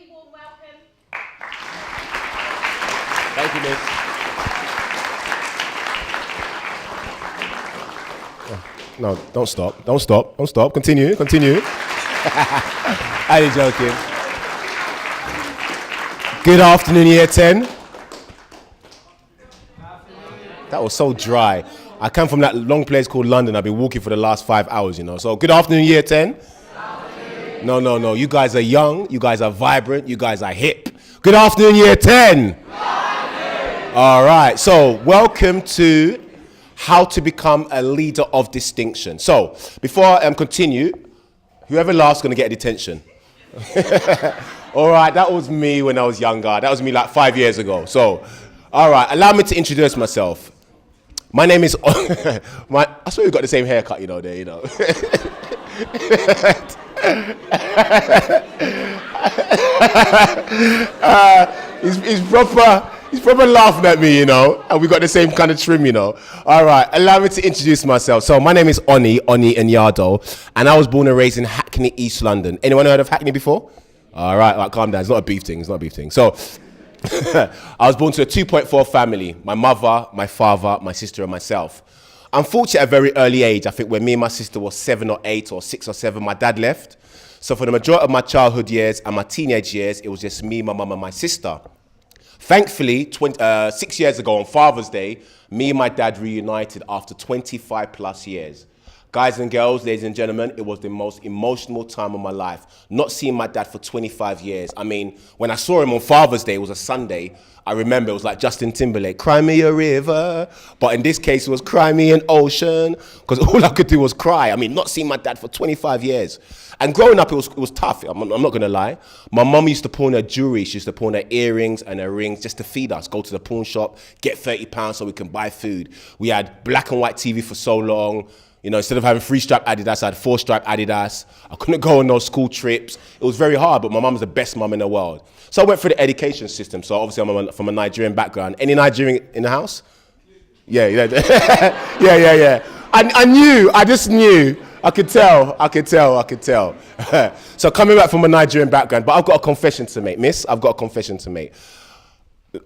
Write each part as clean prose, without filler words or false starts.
really warm welcome. Thank you, Miss. No, don't stop. Don't stop. Don't stop. Continue. Continue. Are you joking? Good afternoon, Year 10. That was so dry. I come from that long place called London. I've been walking for the last 5 hours, you know. So good afternoon, Year 10. No. You guys are young. You guys are vibrant. You guys are hip. Good afternoon, Year 10. All right. So welcome to how to become a leader of distinction. So before I continue, whoever laughs is going to get a detention. All right. That was me when I was younger. That was me like 5 years ago. So, all right. Allow me to introduce myself. My name is, I swear we got the same haircut, you know, there, you know. He's proper laughing at me, you know, and we got the same kind of trim, you know. All right, allow me to introduce myself. So my name is Onyi Anyado, and I was born and raised in Hackney, East London. Anyone heard of Hackney before? All right, calm down. It's not a beef thing. So I was born to a 2.4 family, my mother, my father, my sister, and myself. Unfortunately, at a very early age, I think when me and my sister were 7 or 8 or 6 or 7, my dad left. So for the majority of my childhood years and my teenage years, it was just me, my mum, and my sister. Thankfully, 6 years ago on Father's Day, me and my dad reunited after 25 plus years. Guys and girls, ladies and gentlemen, it was the most emotional time of my life. Not seeing my dad for 25 years. I mean, when I saw him on Father's Day, it was a Sunday. I remember it was like Justin Timberlake, cry me a river. But in this case, it was cry me an ocean. Because all I could do was cry. I mean, not seeing my dad for 25 years. And growing up, it was tough. I'm not going to lie. My mum used to pawn her jewelry. She used to pawn her earrings and her rings just to feed us. Go to the pawn shop, get £30 so we can buy food. We had black and white TV for so long. You know, instead of having 3-stripe Adidas, I had 4-stripe Adidas. I couldn't go on those school trips. It was very hard, but my mum's the best mum in the world. So I went through the education system. So obviously I'm from a Nigerian background. Any Nigerian in the house? Yeah. Yeah. I just knew. I could tell. So coming back from a Nigerian background, but I've got a confession to make, miss. I've got a confession to make.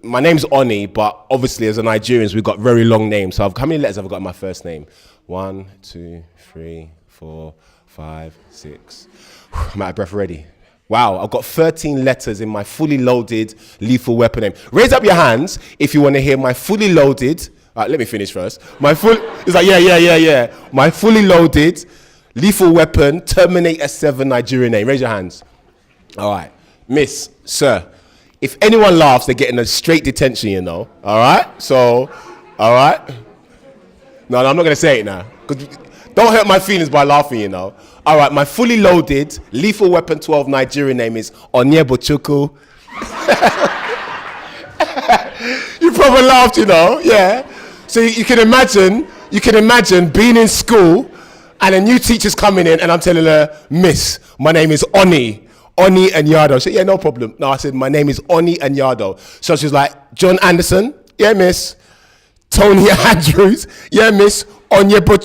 My name's Onyi, but obviously as a Nigerians, we've got very long names. So how many letters have I got in my first name? 1, 2, 3, 4, 5, 6. I'm out of breath already. Wow, I've got 13 letters in my fully loaded lethal weapon name. Raise up your hands if you want to hear my fully loaded. Let me finish first. It's like, yeah. My fully loaded lethal weapon Terminator 7 Nigerian name. Raise your hands. All right. Miss, sir, if anyone laughs, they're getting a straight detention, you know. All right? So, all right? No, I'm not going to say it now. Don't hurt my feelings by laughing, you know. All right, my fully loaded lethal weapon 12 Nigerian name is Onyi Anyado. You probably laughed, you know, yeah. So you can imagine being in school and a new teacher's coming in and I'm telling her, Miss, my name is Onyi Anyado. She said, yeah, no problem. No, I said, my name is Onyi Anyado. So she's like, John Anderson? Yeah, miss. Tony Andrews? Yeah, miss. Onyi Anyado.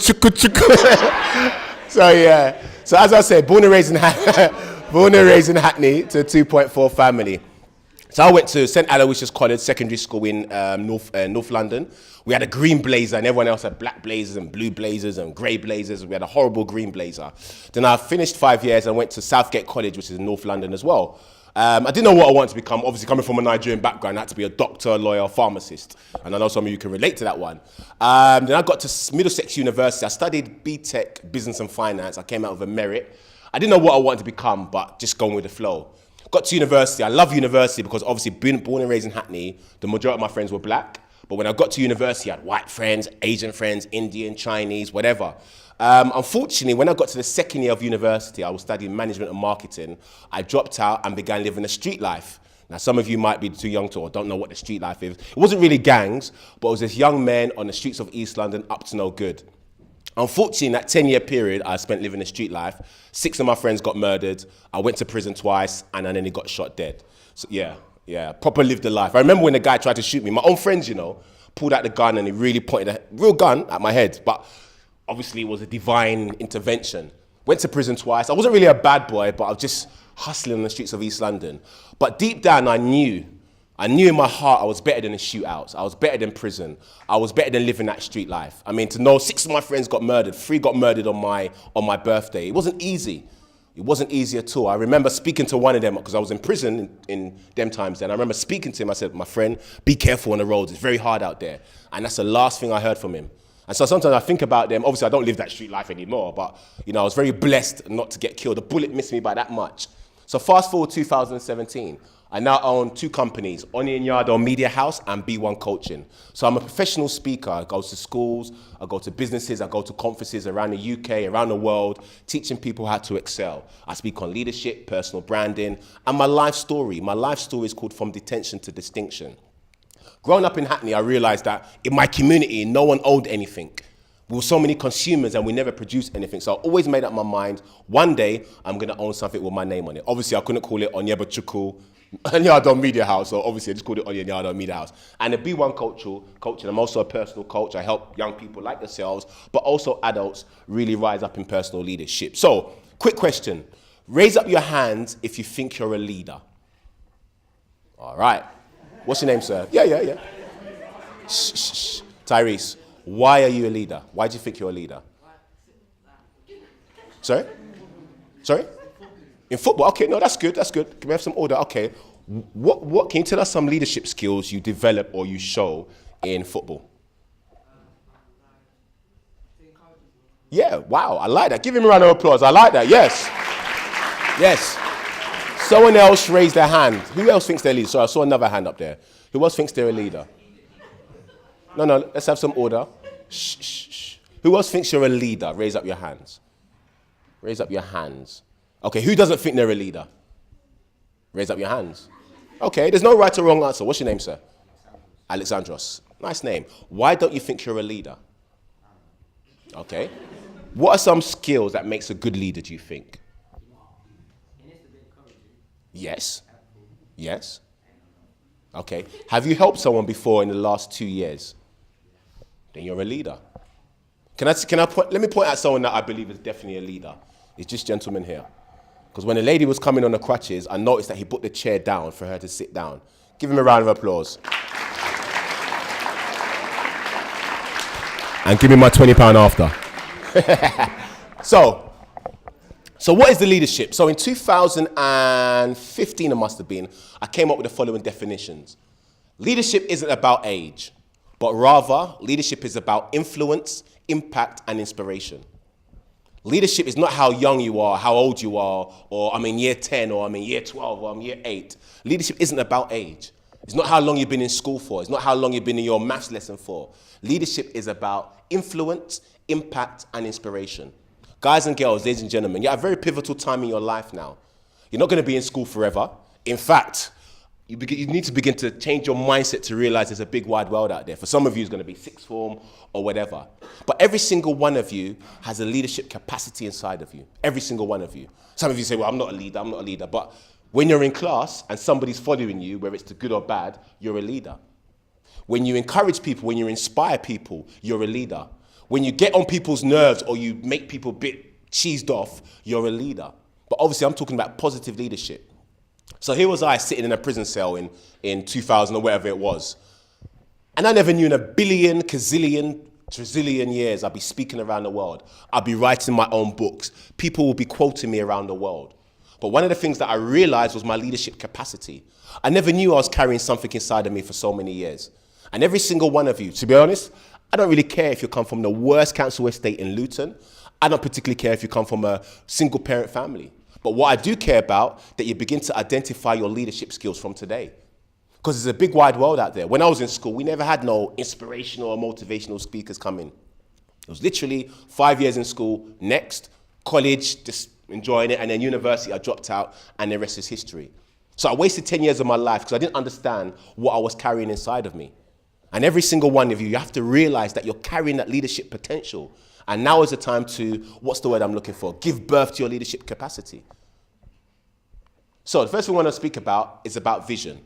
So, yeah. So as I said, born and raised in Hackney to a 2.4 family. So I went to St. Aloysius College Secondary School in North London. We had a green blazer and everyone else had black blazers and blue blazers and grey blazers. We had a horrible green blazer. Then I finished 5 years and went to Southgate College, which is in North London as well. I didn't know what I wanted to become. Obviously, coming from a Nigerian background, I had to be a doctor, lawyer, pharmacist. And I know some of you can relate to that one. Then I got to Middlesex University. I studied BTech, Business and Finance. I came out with a merit. I didn't know what I wanted to become, but just going with the flow. Got to university. I love university because obviously being born and raised in Hackney, the majority of my friends were black. But when I got to university, I had white friends, Asian friends, Indian, Chinese, whatever. Unfortunately, when I got to the second year of university, I was studying management and marketing. I dropped out and began living a street life. Now, some of you might be too young to or don't know what the street life is. It wasn't really gangs, but it was this young men on the streets of East London up to no good. Unfortunately, in that 10-year period I spent living a street life, 6 of my friends got murdered. I went to prison twice, and I nearly got shot dead. So yeah, proper lived the life. I remember when the guy tried to shoot me. My own friends, you know, pulled out the gun, and he really pointed a real gun at my head. But obviously, it was a divine intervention. Went to prison twice. I wasn't really a bad boy, but I just hustling on the streets of East London. But deep down, I knew in my heart I was better than the shootouts. I was better than prison. I was better than living that street life. I mean, to know 6 of my friends got murdered, 3 got murdered on my birthday. It wasn't easy. It wasn't easy at all. I remember speaking to one of them, because I was in prison in them times then. I remember speaking to him. I said, my friend, be careful on the roads. It's very hard out there. And that's the last thing I heard from him. And so sometimes I think about them. Obviously, I don't live that street life anymore, but I was very blessed not to get killed. The bullet missed me by that much. So fast forward 2017. I now own 2 companies, Onyi Anyado Media House and B1 Coaching. So I'm a professional speaker. I go to schools, I go to businesses, I go to conferences around the UK, around the world, teaching people how to excel. I speak on leadership, personal branding, and my life story. My life story is called From Detention to Distinction. Growing up in Hackney, I realized that in my community, no one owned anything. We were so many consumers and we never produced anything. So I always made up my mind, one day I'm going to own something with my name on it. Obviously, I couldn't call it Onyi Anyado Media House, so obviously I just called it Onyi Anyado Media House. And the B1 coaching, I'm also a personal coach. I help young people like yourselves, but also adults really rise up in personal leadership. So, quick question. Raise up your hands if you think you're a leader. All right. What's your name, sir? Yeah. Shh. Tyrese, why are you a leader? Why do you think you're a leader? Sorry? In football? Okay, no, that's good. Can we have some order? Okay. What can you tell us some leadership skills you develop or you show in football? Yeah, wow, I like that. Give him a round of applause. I like that, yes. Yes. Someone else raised their hand. Who else thinks they're a leader? Sorry, I saw another hand up there. Who else thinks they're a leader? No, let's have some order. Shh. Who else thinks you're a leader? Raise up your hands. Raise up your hands. Okay, who doesn't think they're a leader? Raise up your hands. Okay, there's no right or wrong answer. What's your name, sir? Alexandros. Nice name. Why don't you think you're a leader? Okay. What are some skills that makes a good leader, do you think? Yes. Okay. Have you helped someone before in the last 2 years? Then you're a leader. Let me point out someone that I believe is definitely a leader. It's this gentleman here. Because when the lady was coming on the crutches, I noticed that he put the chair down for her to sit down. Give him a round of applause. And give me my £20 after. So what is the leadership? So in 2015, it must have been, I came up with the following definitions. Leadership isn't about age, but rather leadership is about influence, impact, and inspiration. Leadership is not how young you are, how old you are, or I'm in year 10, or I'm in year 12, or I'm year 8. Leadership isn't about age. It's not how long you've been in school for. It's not how long you've been in your maths lesson for. Leadership is about influence, impact, and inspiration. Guys and girls, ladies and gentlemen, you're at a very pivotal time in your life now. You're not going to be in school forever. In fact, you need to begin to change your mindset to realize there's a big wide world out there. For some of you, it's going to be sixth form or whatever. But every single one of you has a leadership capacity inside of you. Every single one of you. Some of you say, well, I'm not a leader. But when you're in class and somebody's following you, whether it's the good or bad, you're a leader. When you encourage people, when you inspire people, you're a leader. When you get on people's nerves or you make people a bit cheesed off, you're a leader. But obviously, I'm talking about positive leadership. So here was I sitting in a prison cell in 2000 or whatever it was. And I never knew in a billion, gazillion, trillion years I'd be speaking around the world. I'd be writing my own books. People will be quoting me around the world. But one of the things that I realized was my leadership capacity. I never knew I was carrying something inside of me for so many years. And every single one of you, to be honest, I don't really care if you come from the worst council estate in Luton. I don't particularly care if you come from a single parent family. But what I do care about, that you begin to identify your leadership skills from today. Because there's a big wide world out there. When I was in school, we never had no inspirational or motivational speakers come in. It was literally 5 years in school, next, college, just enjoying it, and then university, I dropped out, and the rest is history. So I wasted 10 years of my life because I didn't understand what I was carrying inside of me. And every single one of you, you have to realize that you're carrying that leadership potential. And now is the time to, what's the word I'm looking for? Give birth to your leadership capacity. So the first thing I want to speak about is about vision.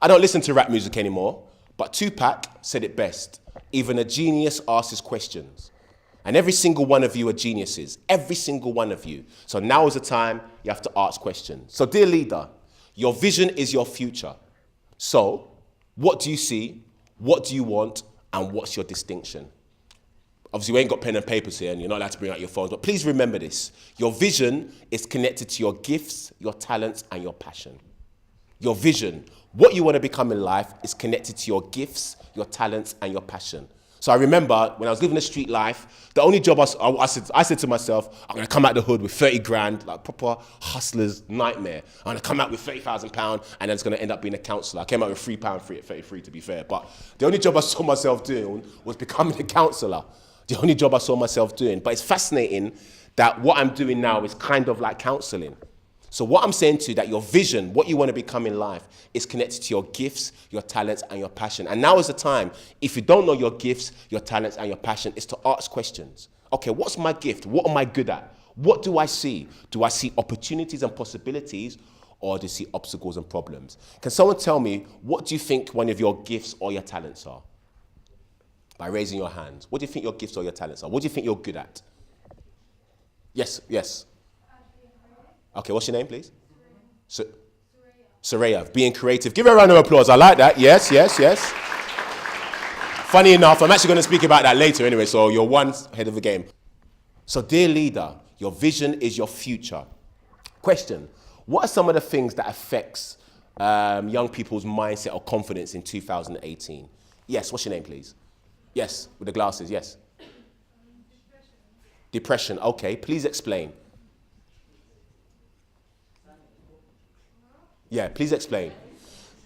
I don't listen to rap music anymore, but Tupac said it best. Even a genius asks his questions. And every single one of you are geniuses. Every single one of you. So now is the time you have to ask questions. So dear leader, your vision is your future. So what do you see? What do you want? And what's your distinction? Obviously, we ain't got pen and papers here, and you're not allowed to bring out your phones, but please remember this. Your vision is connected to your gifts, your talents, and your passion. Your vision, what you want to become in life, is connected to your gifts, your talents, and your passion. So I remember when I was living a street life, the only job I said to myself, I'm going to come out the hood with 30 grand, like proper hustler's nightmare. I'm going to come out with £30,000 and then it's going to end up being a counsellor. I came out with £3 free at 33 to be fair, but the only job I saw myself doing was becoming a counsellor. The only job I saw myself doing. But it's fascinating that what I'm doing now is kind of like counseling. So what I'm saying to you, that your vision, what you want to become in life, is connected to your gifts, your talents, and your passion. And now is the time, if you don't know your gifts, your talents, and your passion, is to ask questions. Okay, what's my gift? What am I good at? What do I see? Do I see opportunities and possibilities, or do you see obstacles and problems? Can someone tell me, what do you think one of your gifts or your talents are? By raising your hands. What do you think your gifts or your talents are? What do you think you're good at? Yes, yes. Okay, what's your name, please? Soraya, being creative. Give her a round of applause. I like that. Yes, yes, yes. Funny enough, I'm actually going to speak about that later anyway, so you're one ahead of the game. So, dear leader, your vision is your future. Question, what are some of the things that affects young people's mindset or confidence in 2018? Yes, what's your name, please? Yes, with the glasses, yes. Depression, okay. Please explain. Yeah, please explain.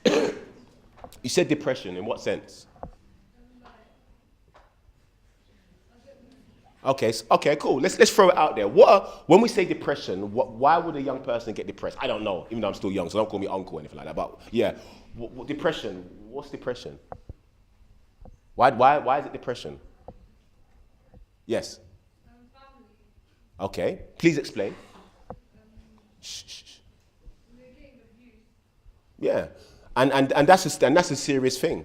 You said depression, in what sense? Okay, okay, cool. Let's throw it out there. When we say depression, why would a young person get depressed? I don't know, even though I'm still young, so don't call me uncle or anything like that. But yeah, depression, what's depression? Why is it depression? Yes. Okay, please explain. Shh. Yeah, and that's a serious thing.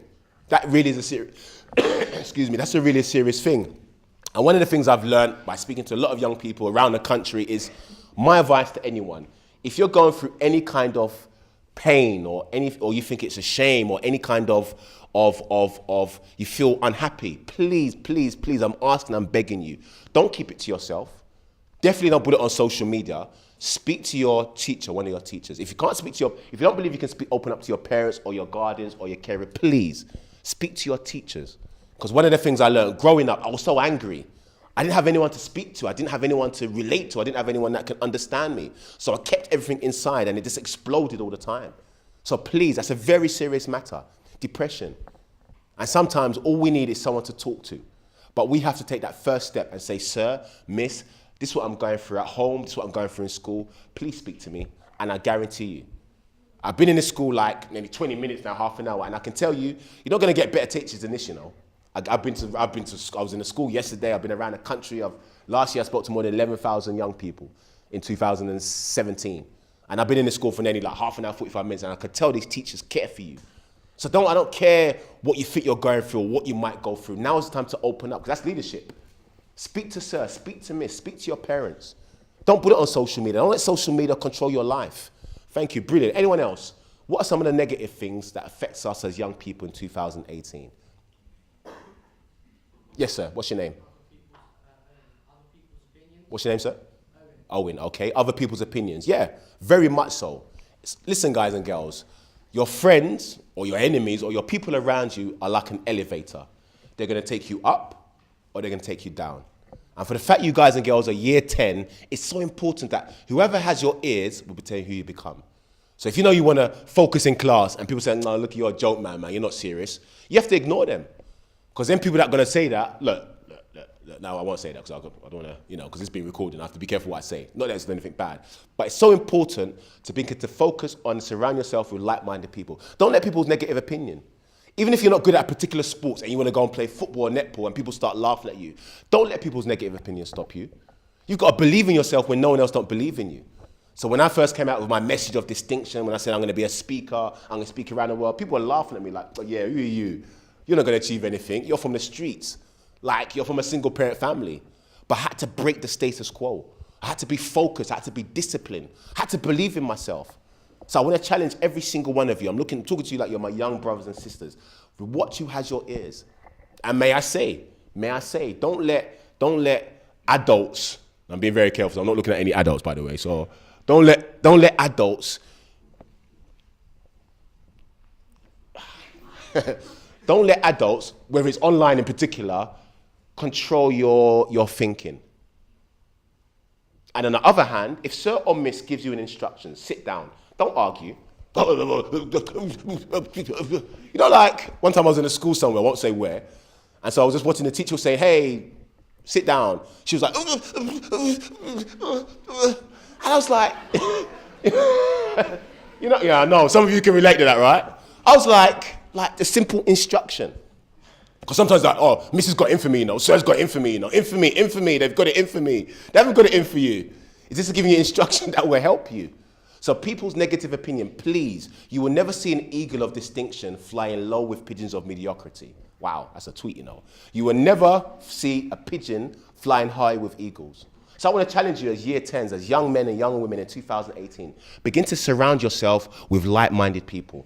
That really is a serious. Excuse me. That's a really serious thing. And one of the things I've learned by speaking to a lot of young people around the country is my advice to anyone: if you're going through any kind of pain or you think it's a shame or any kind of you feel unhappy, please, I'm asking, I'm begging you, don't keep it to yourself. Definitely don't put it on social media. Speak to your teacher, one of your teachers. If you can't speak to if you don't believe you can open up to your parents or your guardians or your carer, please speak to your teachers. Because one of the things I learned growing up, I was so angry. I didn't have anyone to speak to. I didn't have anyone to relate to. I didn't have anyone that could understand me. So I kept everything inside and it just exploded all the time. So please, that's a very serious matter. Depression. And sometimes all we need is someone to talk to. But we have to take that first step and say, sir, miss, this is what I'm going through at home. This is what I'm going through in school. Please speak to me. And I guarantee you, I've been in this school like maybe 20 minutes now, half an hour. And I can tell you, you're not going to get better teachers than this, you know. I was in a school yesterday. I've been around the country. Last year, I spoke to more than 11,000 young people in 2017. And I've been in the school for nearly like half an hour, 45 minutes. And I could tell these teachers care for you. So I don't care what you think you're going through or what you might go through. Now is the time to open up, because that's leadership. Speak to sir, speak to miss, speak to your parents. Don't put it on social media. Don't let social media control your life. Thank you, brilliant. Anyone else? What are some of the negative things that affects us as young people in 2018? Yes, sir. What's your name? What's your name, sir? Owen, okay. Other people's opinions. Yeah, very much so. Listen, guys and girls, your friends or your enemies or your people around you are like an elevator. They're going to take you up or they're going to take you down. And for the fact you guys and girls are year 10, it's so important that whoever has your ears will be telling you who you become. So if you know you want to focus in class and people say, no, look, you're a joke, man, you're not serious, you have to ignore them. Because then people that are going to say that, look, now I won't say that because I don't want to, because it's being recorded. I have to be careful what I say. Not that it's anything bad. But it's so important to focus on surround yourself with like-minded people. Don't let people's negative opinion. Even if you're not good at particular sports and you want to go and play football or netball and people start laughing at you, don't let people's negative opinion stop you. You've got to believe in yourself when no one else don't believe in you. So when I first came out with my message of distinction, when I said I'm going to be a speaker, I'm going to speak around the world, people were laughing at me like, oh, yeah, who are you? You're not going to achieve anything. You're from the streets. Like, you're from a single parent family. but I had to break the status quo. I had to be focused, I had to be disciplined, I had to believe in myself. So I want to challenge every single one of you. I'm talking to you like you're my young brothers and sisters. Watch who has your ears. And may I say, don't let adults, I'm being very careful, so I'm not looking at any adults, by the way, so don't let adults, don't let adults, whether it's online in particular, control your thinking. And on the other hand, if Sir or Miss gives you an instruction, sit down, don't argue. You know, like, one time I was in a school somewhere, I won't say where, and so I was just watching the teacher say, hey, sit down. She was like, and I was like, you know, yeah, I know, some of you can relate to that, right? I was like the simple instruction. Because sometimes like, oh, Mrs. got in for me, you know, Sir's got in for me, you know, in for me, they've got it in for me. They haven't got it in for you. Is this giving you instruction that will help you? So people's negative opinion, please, you will never see an eagle of distinction flying low with pigeons of mediocrity. Wow, that's a tweet, you know. You will never see a pigeon flying high with eagles. So I want to challenge you as year 10s, as young men and young women in 2018, begin to surround yourself with like-minded people.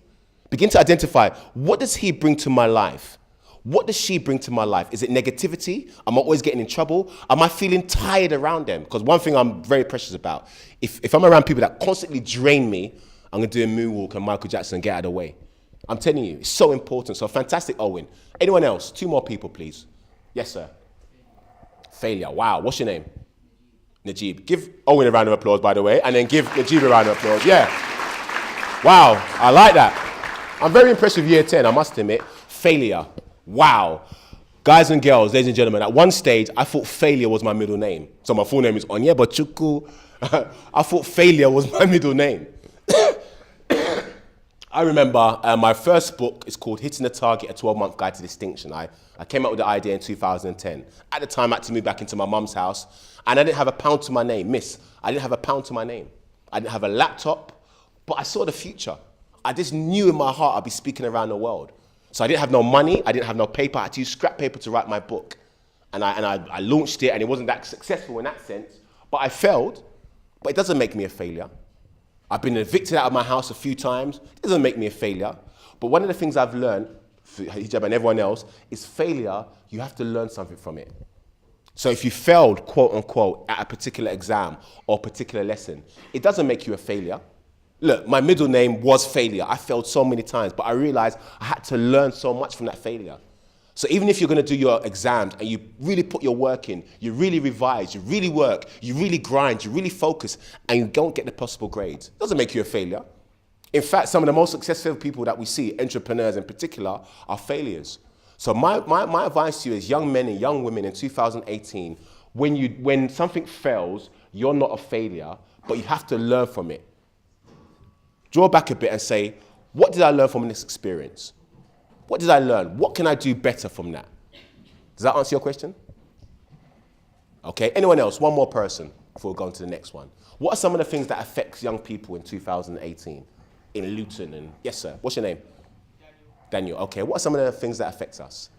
Begin to identify, what does he bring to my life? What does she bring to my life? Is it negativity? Am I always getting in trouble? Am I feeling tired around them? Because one thing I'm very precious about, if I'm around people that constantly drain me, I'm going to do a moonwalk and Michael Jackson and get out of the way. I'm telling you, it's so important. So fantastic, Owen. Anyone else? 2 more people, please. Yes, sir. Failure. Wow. What's your name? Najib. Give Owen a round of applause, by the way, and then give Najib a round of applause. Yeah. Wow. I like that. I'm very impressed with year 10, I must admit. Failure. Wow. Guys and girls, ladies and gentlemen, at one stage, I thought failure was my middle name. So my full name is Onyi Anyado. I thought failure was my middle name. I remember my first book is called Hitting the Target, a 12-month Guide to Distinction. I came up with the idea in 2010. At the time, I had to move back into my mum's house, and I didn't have a pound to my name. Miss, I didn't have a pound to my name. I didn't have a laptop, but I saw the future. I just knew in my heart I'd be speaking around the world. So I didn't have no money, I didn't have no paper, I had to use scrap paper to write my book. And I launched it, and it wasn't that successful in that sense, but I failed, but it doesn't make me a failure. I've been evicted out of my house a few times, it doesn't make me a failure. But one of the things I've learned, for Hijab and everyone else, is failure, you have to learn something from it. So if you failed, quote unquote, at a particular exam or particular lesson, it doesn't make you a failure. Look, my middle name was failure. I failed so many times, but I realized I had to learn so much from that failure. So even if you're going to do your exams and you really put your work in, you really revise, you really work, you really grind, you really focus, and you don't get the possible grades, it doesn't make you a failure. In fact, some of the most successful people that we see, entrepreneurs in particular, are failures. So my advice to you as young men and young women in 2018, when something fails, you're not a failure, but you have to learn from it. Draw back a bit and say, what did I learn from this experience? What did I learn? What can I do better from that? Does that answer your question? Okay, anyone else? One more person before we go on to the next one. What are some of the things that affect young people in 2018 in Luton? And yes, sir. What's your name? Daniel. Okay, what are some of the things that affect us?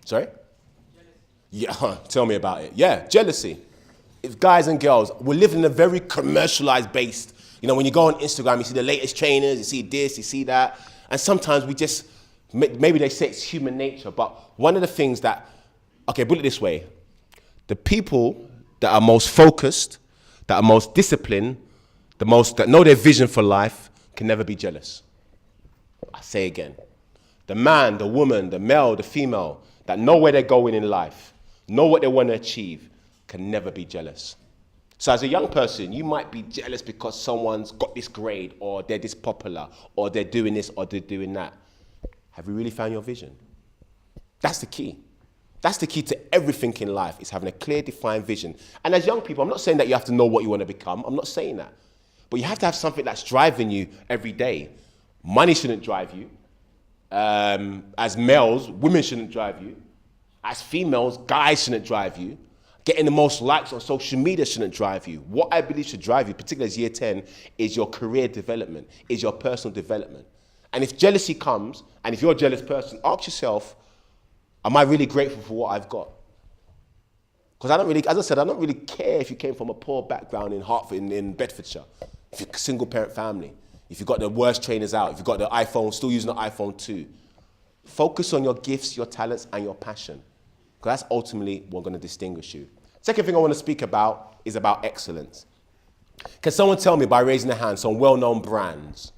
Sorry? Yeah, tell me about it. Yeah, jealousy. If guys and girls, we're living in a very commercialized based. You know, when you go on Instagram, you see the latest trainers, you see this, you see that. And sometimes we just, maybe they say it's human nature, but one of the things that, okay, put it this way. The people that are most focused, that are most disciplined, that know their vision for life, can never be jealous. I say again. The man, the woman, the male, the female, that know where they're going in life, know what they want to achieve, can never be jealous. So as a young person, you might be jealous because someone's got this grade, or they're this popular, or they're doing this, or they're doing that. Have you really found your vision? That's the key. That's the key to everything in life, is having a clear, defined vision. And as young people, I'm not saying that you have to know what you want to become. I'm not saying that. But you have to have something that's driving you every day. Money shouldn't drive you. As males, women shouldn't drive you. As females, guys shouldn't drive you. Getting the most likes on social media shouldn't drive you. What I believe should drive you, particularly as year 10, is your career development, is your personal development. And if jealousy comes, and if you're a jealous person, ask yourself, am I really grateful for what I've got? Because I don't really, as I said, I don't really care if you came from a poor background in Hertford, in Bedfordshire. If you're a single parent family, if you've got the worst trainers out, if you've got the iPhone, still using the iPhone 2. Focus on your gifts, your talents, and your passion. Because that's ultimately what's going to distinguish you. Second thing I want to speak about is about excellence. Can someone tell me by raising their hand some well-known brands?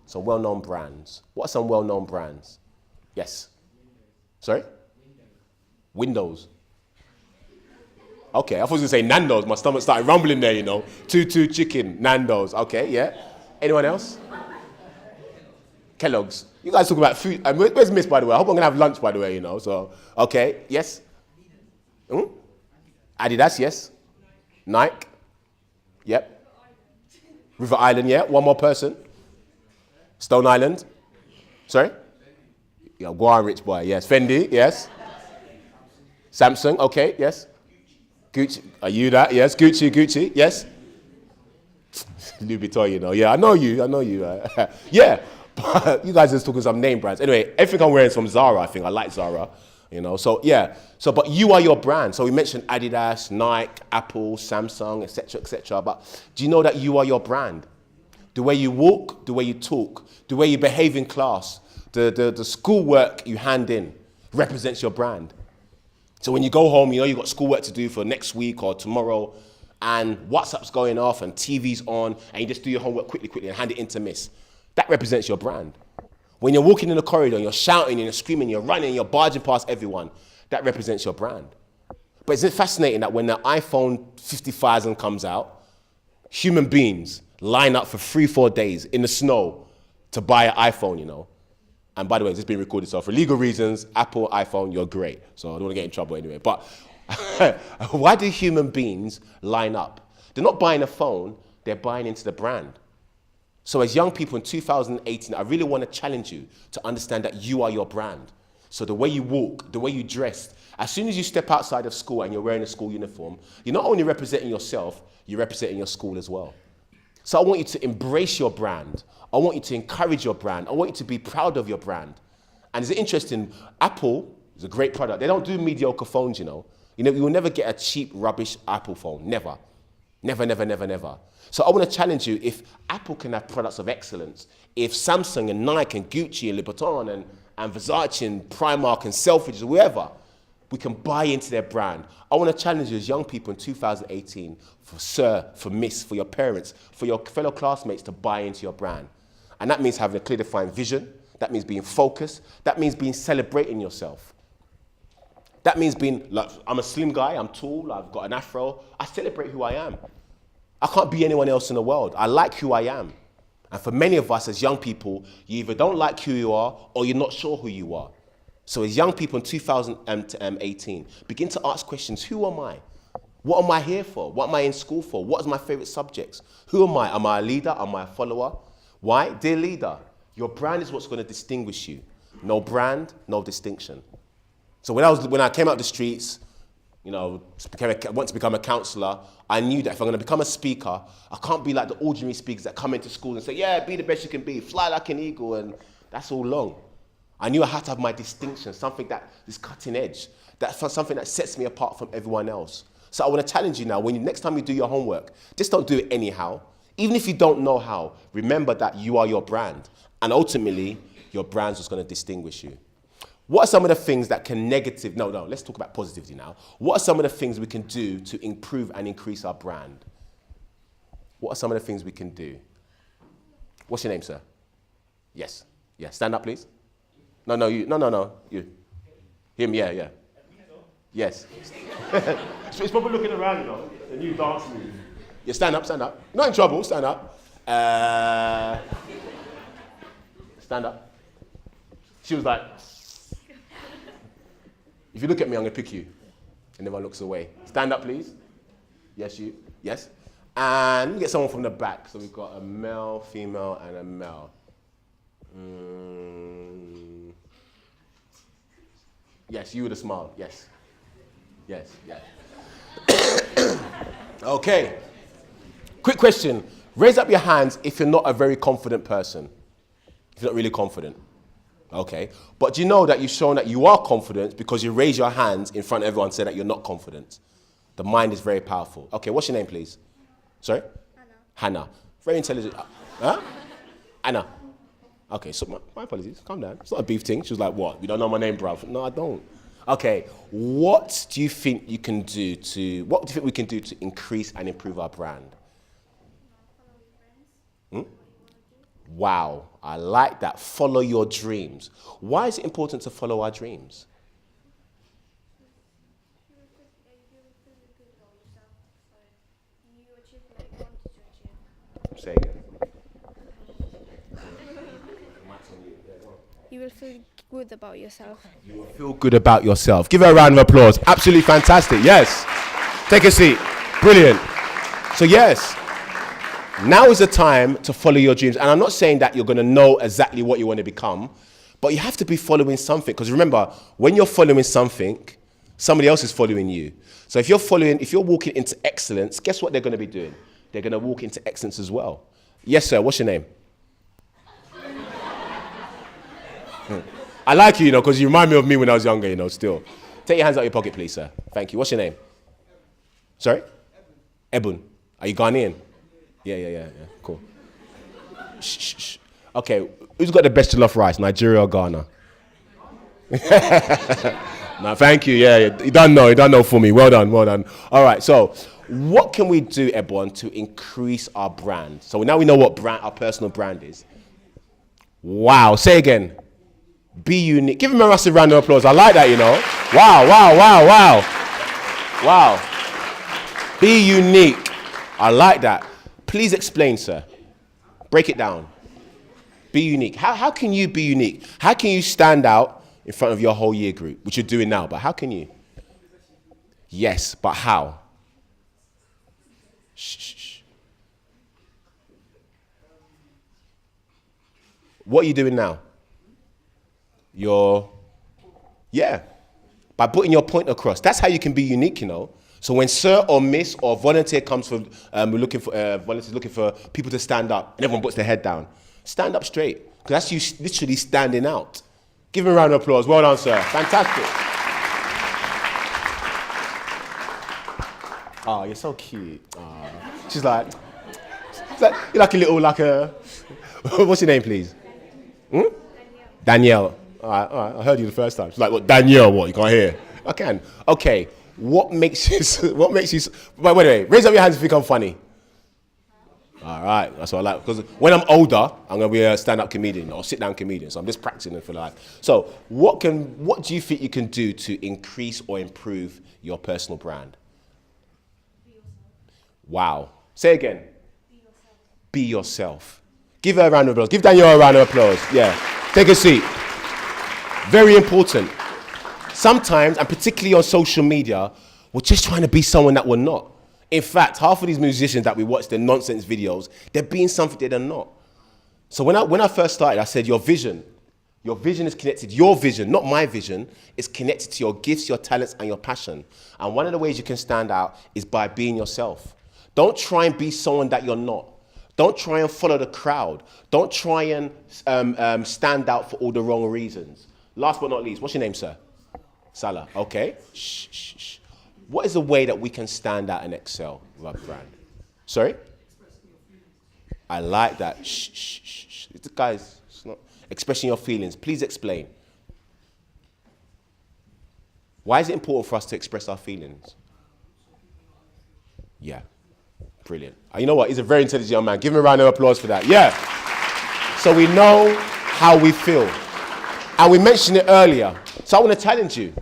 Some well-known brands. What are some well-known brands? Yes. Sorry? Windows. Okay, I thought you were going to say Nando's. My stomach started rumbling there, you know. 2-2 chicken, Nando's. Okay, yeah. Anyone else? Kellogg's. You guys talk about food. Where's Miss, by the way? I hope I'm going to have lunch, by the way, you know. So, okay, yes. Adidas, yes. Nike. Yep. River Island, yeah. One more person. Stone Island. Sorry? Yeah, go on, rich boy. Yes. Fendi, yes. Samsung, okay, yes. Gucci, are you that? Yes. Gucci, yes. Louis Vuitton, you know. Yeah, I know you. Yeah, but you guys are just talking some name brands. Anyway, everything I'm wearing is from Zara, I think. I like Zara, you know. So, yeah. So, but you are your brand. So we mentioned Adidas, Nike, Apple, Samsung, etc., etc. But do you know that you are your brand? The way you walk, the way you talk, the way you behave in class, the schoolwork you hand in represents your brand. So when you go home, you know you've got schoolwork to do for next week or tomorrow, and WhatsApp's going off and TV's on, and you just do your homework quickly and hand it in to Miss. That represents your brand. When you're walking in the corridor, you're shouting and you're screaming, you're running, you're barging past everyone, that represents your brand. But isn't it fascinating that when the iPhone 50,000 comes out, human beings line up for 3-4 days in the snow to buy an iPhone, you know? And by the way, this is being recorded, so for legal reasons, Apple, iPhone, you're great. So I don't want to get in trouble anyway. But why do human beings line up? They're not buying a phone, they're buying into the brand. So as young people in 2018, I really want to challenge you to understand that you are your brand. So the way you walk, the way you dress, as soon as you step outside of school and you're wearing a school uniform, you're not only representing yourself, you're representing your school as well. So I want you to embrace your brand. I want you to encourage your brand. I want you to be proud of your brand. And it's interesting, Apple is a great product. They don't do mediocre phones, you know. You know, you will never get a cheap, rubbish Apple phone. Never. Never, never, never, never. So I want to challenge you, if Apple can have products of excellence, if Samsung and Nike and Gucci and Louboutin and Versace and Primark and Selfridges, whoever, we can buy into their brand. I want to challenge you as young people in 2018, for sir, for miss, for your parents, for your fellow classmates to buy into your brand. And that means having a clear defined vision. That means being focused. That means celebrating yourself. That means being, like, I'm a slim guy, I'm tall, I've got an afro. I celebrate who I am. I can't be anyone else in the world. I like who I am. And for many of us as young people, you either don't like who you are or you're not sure who you are. So as young people in 2018, begin to ask questions. Who am I? What am I here for? What am I in school for? What is my favorite subjects? Who am I? Am I a leader? Am I a follower? Why? Dear leader, your brand is what's going to distinguish you. No brand, no distinction. So when I came out the streets, you know, want to become a counsellor, I knew that if I'm going to become a speaker, I can't be like the ordinary speakers that come into school and say, yeah, be the best you can be, fly like an eagle, and that's all long. I knew I had to have my distinction, something that is cutting edge, that's something that sets me apart from everyone else. So I want to challenge you now, next time you do your homework, just don't do it anyhow. Even if you don't know how, remember that you are your brand. And ultimately, your brand is going to distinguish you. What are some of the things that can let's talk about positivity now. What are some of the things we can do to improve and increase our brand? What are some of the things we can do? What's your name, sir? Yes. Yeah, stand up, please. No, you. Him, yeah. Yes. It's probably looking around, you know, the new dance move. Yeah, stand up. Not in trouble, stand up. Stand up. She was like, if you look at me, I'm going to pick you. And everyone looks away. Stand up, please. Yes, you. Yes. And we get someone from the back. So we've got a male, female, and a male. Yes, you with a smile. Yes. Okay. Quick question. Raise up your hands if you're not a very confident person. If you're not really confident. Okay. But do you know that you've shown that you are confident because you raise your hands in front of everyone and say that you're not confident? The mind is very powerful. Okay, what's your name, please? Sorry? Hannah. Very intelligent. Huh? Anna. Okay, so my apologies. Calm down. It's not a beef thing. She was like, what? You don't know my name, bruv? No, I don't. Okay, what do you think we can do to increase and improve our brand? Wow, I like that. Follow your dreams. Why is it important to follow our dreams? Say again. You will feel good about yourself. You will feel good about yourself. Give her a round of applause. Absolutely fantastic. Yes. Take a seat. Brilliant. So yes, now is the time to follow your dreams. And I'm not saying that you're going to know exactly what you want to become, but you have to be following something. Because remember, when you're following something, somebody else is following you. So if you're walking into excellence, guess what they're going to be doing? They're going to walk into excellence as well. Yes, sir. What's your name? I like you, because you remind me of me when I was younger, still. Take your hands out of your pocket, please, sir. Thank you. What's your name? Sorry? Ebun. Are you Ghanaian? Yeah. Cool. Shh. Okay, who's got the best jollof rice, Nigeria or Ghana? No, thank you. Yeah. You don't know for me. Well done. All right, so what can we do, Ebon, to increase our brand? So now we know what our personal brand is. Wow. Say again. Be unique. Give him a massive round of applause. I like that, Wow. Be unique. I like that. Please explain, sir. Break it down. Be unique. How can you be unique? How can you stand out in front of your whole year group, which you're doing now, but how can you? Yes, but how? Shh. What are you doing now? By putting your point across. That's how you can be unique, So when sir or miss or volunteer comes for, volunteers looking for people to stand up, and everyone puts their head down, stand up straight, because that's you literally standing out. Give him a round of applause. Well done, sir. Fantastic. Oh, you're so cute. Oh. She's like, you're like a little, what's your name, please? Danielle. All right. I heard you the first time. She's like, what, Danielle, what? You can't hear? I can. Okay. What makes you, wait, raise up your hands if you think I'm funny. All right. That's what I like. Because when I'm older, I'm going to be a stand-up comedian or sit-down comedian. So I'm just practicing it for life. So what do you think you can do to increase or improve your personal brand? Be yourself. Wow. Say again. Be yourself. Give her a round of applause. Give Danielle a round of applause. Yeah. Take a seat. Very important. Sometimes, and particularly on social media, we're just trying to be someone that we're not. In fact, half of these musicians that we watch, their nonsense videos, they're being something they're not. So when I first started, I said, your vision is connected. Your vision, not my vision, is connected to your gifts, your talents, and your passion. And one of the ways you can stand out is by being yourself. Don't try and be someone that you're not. Don't try and follow the crowd. Don't try and stand out for all the wrong reasons. Last but not least, what's your name, sir? Salah. Okay. Shh. What is the way that we can stand out and excel with our brand? Sorry? I like that. Shh. Guys, it's not expressing your feelings. Please explain. Why is it important for us to express our feelings? Yeah. Brilliant. You know what? He's a very intelligent young man. Give him a round of applause for that. Yeah. So we know how we feel. And we mentioned it earlier. So I want to challenge you.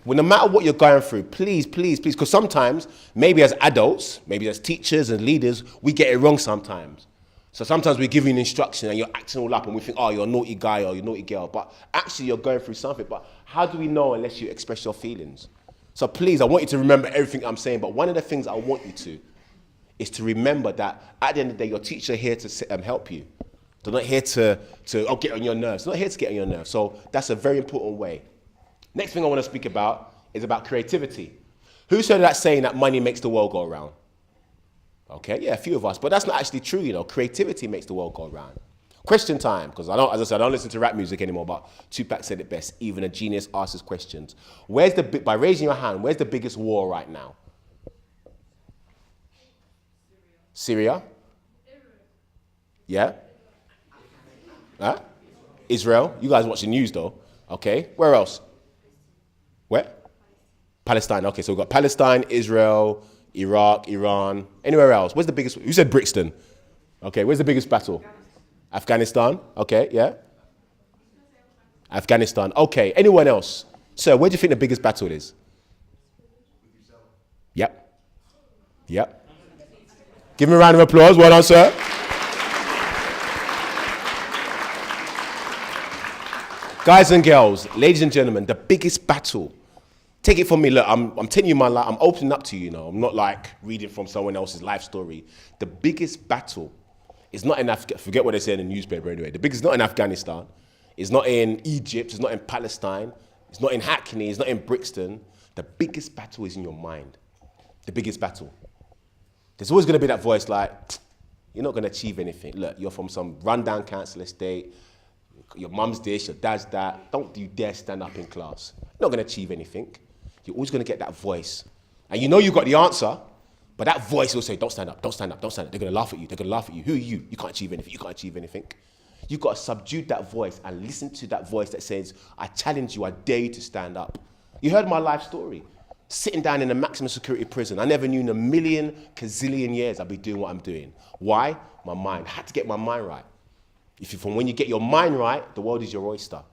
Well, no matter what you're going through, please, because sometimes, maybe as adults, maybe as teachers and leaders, we get it wrong sometimes. So sometimes we give you an instruction and you're acting all up and we think, oh, you're a naughty guy or you're a naughty girl. But actually, you're going through something. But how do we know unless you express your feelings? So please, I want you to remember everything I'm saying. But one of the things I want you to is to remember that at the end of the day, your teacher is here to help you. They're not here to get on your nerves. They're not here to get on your nerves. So that's a very important way. Next thing I want to speak about is about creativity. Who's heard of that saying that money makes the world go round? Okay, yeah, a few of us. But that's not actually true, Creativity makes the world go round. Question time, because as I said, I don't listen to rap music anymore, but Tupac said it best. Even a genius asks questions. By raising your hand, where's the biggest war right now? Syria? Yeah? Huh? Israel? You guys watch the news though. Okay. Where else? Where? Palestine. Okay, so we've got Palestine, Israel, Iraq, Iran. Anywhere else? Where's the biggest? You said Brixton. Okay, where's the biggest battle? Afghanistan. Okay, yeah. Afghanistan. Okay, anyone else? Sir, where do you think the biggest battle is? Yep. Yep. Give him a round of applause. Well done, sir. Guys and girls, ladies and gentlemen, the biggest battle. Take it from me. Look, I'm telling you my life. I'm opening up to you, I'm not like reading from someone else's life story. The biggest battle is not in forget what they say in the newspaper anyway. The biggest is not in Afghanistan. It's not in Egypt. It's not in Palestine. It's not in Hackney. It's not in Brixton. The biggest battle is in your mind. The biggest battle. There's always going to be that voice like, you're not going to achieve anything. Look, you're from some rundown council estate. Your mum's this, your dad's that. Don't you dare stand up in class. You're not going to achieve anything. You're always going to get that voice. And you know you've got the answer, but that voice will say, don't stand up, don't stand up, don't stand up. They're going to laugh at you. They're going to laugh at you. Who are you? You can't achieve anything. You can't achieve anything. You've got to subdue that voice and listen to that voice that says, I challenge you, I dare you to stand up. You heard my life story. Sitting down in a maximum security prison. I never knew in a million, gazillion years I'd be doing what I'm doing. Why? My mind. I had to get my mind right. From when you get your mind right, the world is your oyster.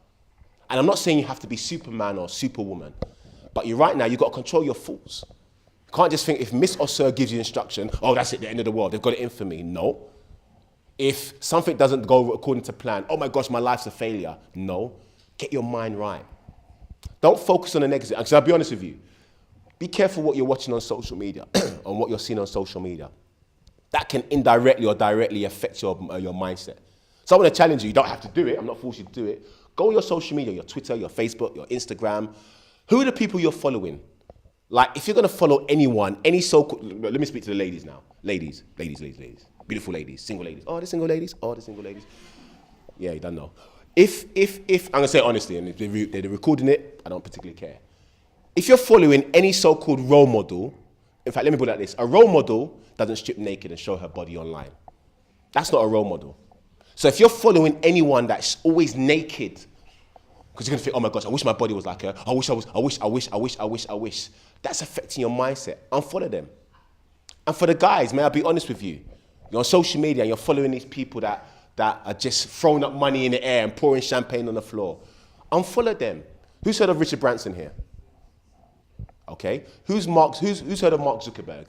And I'm not saying you have to be Superman or Superwoman, but right now, you've got to control your thoughts. You can't just think if Miss or Sir gives you instruction, oh, that's it, the end of the world, they've got it in for me. No. If something doesn't go according to plan, oh my gosh, my life's a failure. No. Get your mind right. Don't focus on the negative. Because I'll be honest with you, be careful what you're watching on social media, on what you're seeing on social media. That can indirectly or directly affect your mindset. So I want to challenge you. You don't have to do it. I'm not forcing you to do it. Go on your social media, your Twitter, your Facebook, your Instagram. Who are the people you're following? Like, if you're going to follow anyone, any so-called... Let me speak to the ladies now. Ladies. Beautiful ladies, single ladies. Oh, the single ladies. Yeah, you don't know. If I'm going to say it honestly, and if they're recording it, I don't particularly care. If you're following any so-called role model, in fact, let me put it like this. A role model doesn't strip naked and show her body online. That's not a role model. So if you're following anyone that's always naked, because you're going to think, oh my gosh, I wish my body was like her. I wish. That's affecting your mindset. Unfollow them. And for the guys, may I be honest with you? You're on social media and you're following these people that are just throwing up money in the air and pouring champagne on the floor. Unfollow them. Who's heard of Richard Branson here? Okay. Who's heard of Mark Zuckerberg?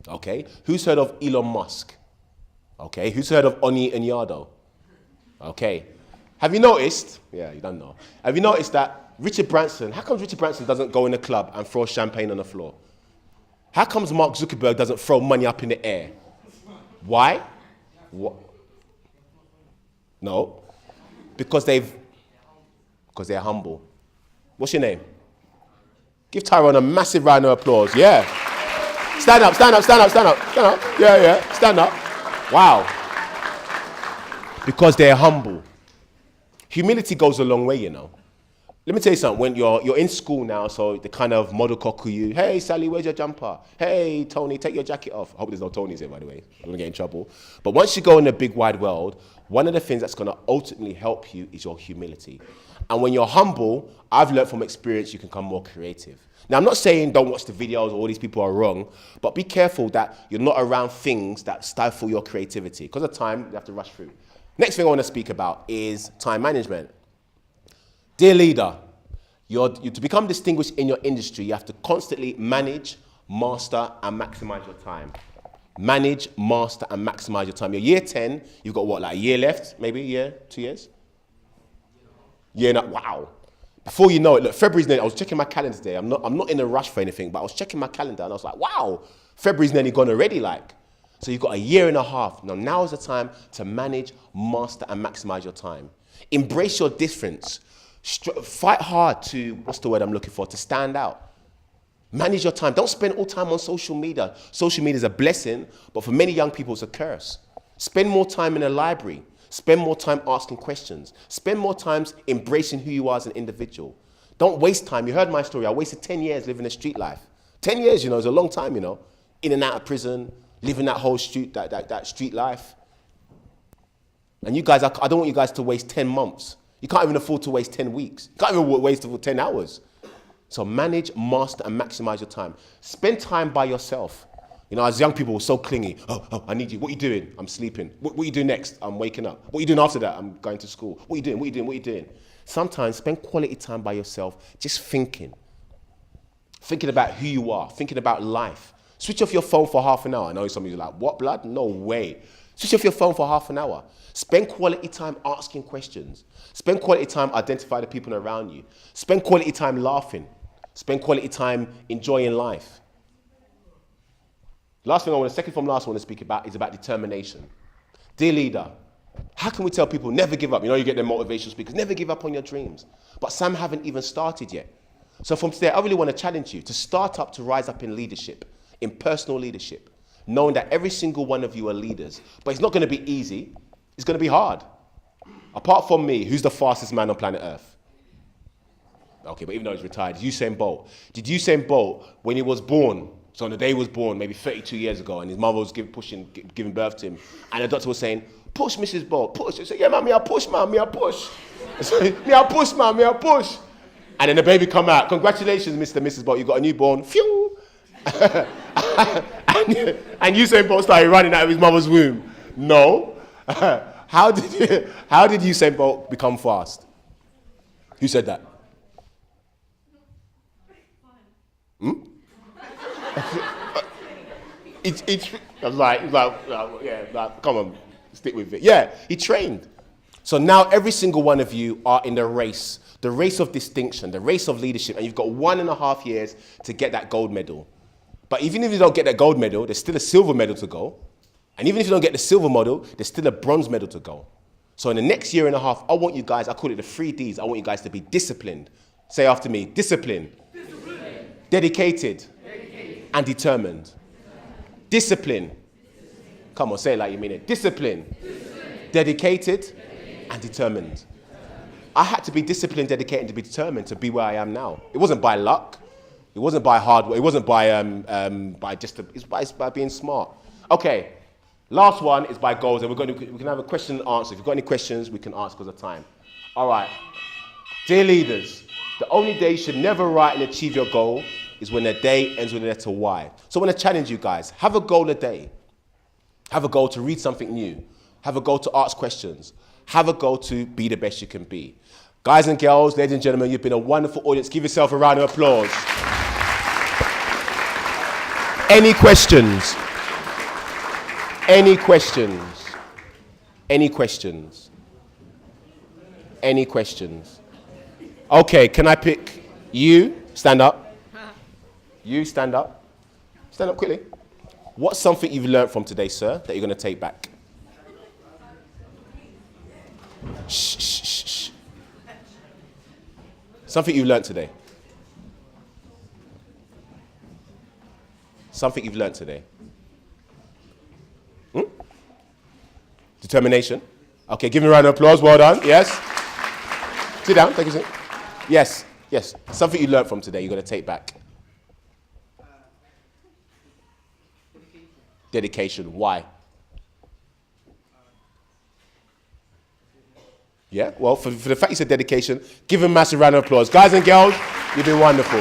Okay. Who's heard of Elon Musk? Okay. Who's heard of Onyi Anyado? Okay. Have you noticed? Yeah, you don't know. Have you noticed that Richard Branson, how comes Richard Branson doesn't go in a club and throw champagne on the floor? How comes Mark Zuckerberg doesn't throw money up in the air? Why? What? No. Because they're humble. What's your name? Give Tyrone a massive round of applause. Yeah. Stand up. Yeah. Stand up. Wow. Because they're humble. Humility goes a long way, you know. Let me tell you something. When you're in school now, so they kind of model cockle you. Hey, Sally, where's your jumper? Hey, Tony, take your jacket off. I hope there's no Tonys here, by the way. I'm going to get in trouble. But once you go in the big wide world, one of the things that's going to ultimately help you is your humility. And when you're humble, I've learned from experience, you can become more creative. Now, I'm not saying don't watch the videos or all these people are wrong, but be careful that you're not around things that stifle your creativity. Because of time, you have to rush through. Next thing I want to speak about is time management. Dear leader, to become distinguished in your industry, you have to constantly manage, master, and maximize your time. Manage, master, and maximize your time. You're year 10, you've got what, like a year left? Maybe a year, 2 years? Yeah, no, wow. Before you know it, look, February's nearly, I was checking my calendar today. I'm not in a rush for anything, but I was checking my calendar and I was like, wow, February's nearly gone already, like. So you've got a year and a half. Now is the time to manage, master, and maximize your time. Embrace your difference. Fight hard to, what's the word I'm looking for, to stand out. Manage your time. Don't spend all time on social media. Social media is a blessing, but for many young people, it's a curse. Spend more time in a library. Spend more time asking questions. Spend more time embracing who you are as an individual. Don't waste time. You heard my story. I wasted 10 years living a street life. 10 years, is a long time, In and out of prison, living that whole street, that street life. And you guys, I don't want you guys to waste 10 months. You can't even afford to waste 10 weeks. You can't even waste 10 hours. So manage, master, and maximize your time. Spend time by yourself. You know, as young people, we're so clingy. Oh, I need you. What are you doing? I'm sleeping. What are you doing next? I'm waking up. What are you doing after that? I'm going to school. What are you doing? What are you doing? What are you doing? Sometimes spend quality time by yourself, just thinking. Thinking about who you are, thinking about life. Switch off your phone for half an hour. I know some of you are like, what, blood? No way. Switch off your phone for half an hour. Spend quality time asking questions. Spend quality time identifying the people around you. Spend quality time laughing. Spend quality time enjoying life. Second from last one I want to speak about is about determination. Dear leader, how can we tell people never give up? You know, you get them motivational speakers, never give up on your dreams. But some haven't even started yet. So from today, I really want to challenge you to start up, to rise up in leadership, in personal leadership, knowing that every single one of you are leaders. But it's not going to be easy. It's going to be hard. Apart from me, who's the fastest man on planet Earth? Okay, but even though he's retired, Usain Bolt. Did Usain Bolt, when he was born, so on the day he was born, maybe 32 years ago, and his mother was giving birth to him, and the doctor was saying, push, Mrs. Bolt, push. He said, yeah, man, me I push, man, me I push. Me I push, man, me I push. And then the baby come out. Congratulations, Mr. and Mrs. Bolt, you got a newborn. Phew. and Usain Bolt started running out of his mother's womb. No. How did Usain Bolt become fast? Who said that? I was like, come on, stick with it. Yeah, he trained. So now every single one of you are in the race of distinction, the race of leadership, and you've got 1.5 years to get that gold medal. But even if you don't get that gold medal, there's still a silver medal to go. And even if you don't get the silver medal, there's still a bronze medal to go. So in the next 1.5 years, I want you guys, I call it the 3 Ds, I want you guys to be disciplined. Say after me, disciplined. Dedicated. And determined. Discipline. Come on, say it like you mean it. Discipline. Dedicated. And determined. I had to be disciplined, dedicated, to be determined to be where I am now. It wasn't by luck. It wasn't by hard work. It wasn't it's by being smart. Okay, last one is by goals, and we can have a question and answer. If you've got any questions, we can ask because of time. All right. Dear leaders, the only day you should never write and achieve your goal is when the day ends with the letter Y. So I want to challenge you guys. Have a goal a day. Have a goal to read something new. Have a goal to ask questions. Have a goal to be the best you can be. Guys and girls, ladies and gentlemen, you've been a wonderful audience. Give yourself a round of applause. Any questions? Any questions? Any questions? Any questions? Okay, can I pick you? Stand up. You, stand up. Stand up quickly. What's something you've learned from today, sir, that you're going to take back? Shh, shh, shh, shh. Something you've learned today. Something you've learned today. Determination. Okay, give me a round of applause. Well done. Yes. Sit down. Take a seat. Yes. Yes. Something you learned from today you're going to take back. Dedication. Why? Yeah, well, for the fact you said dedication, give him a massive round of applause. Guys and girls, you've been wonderful.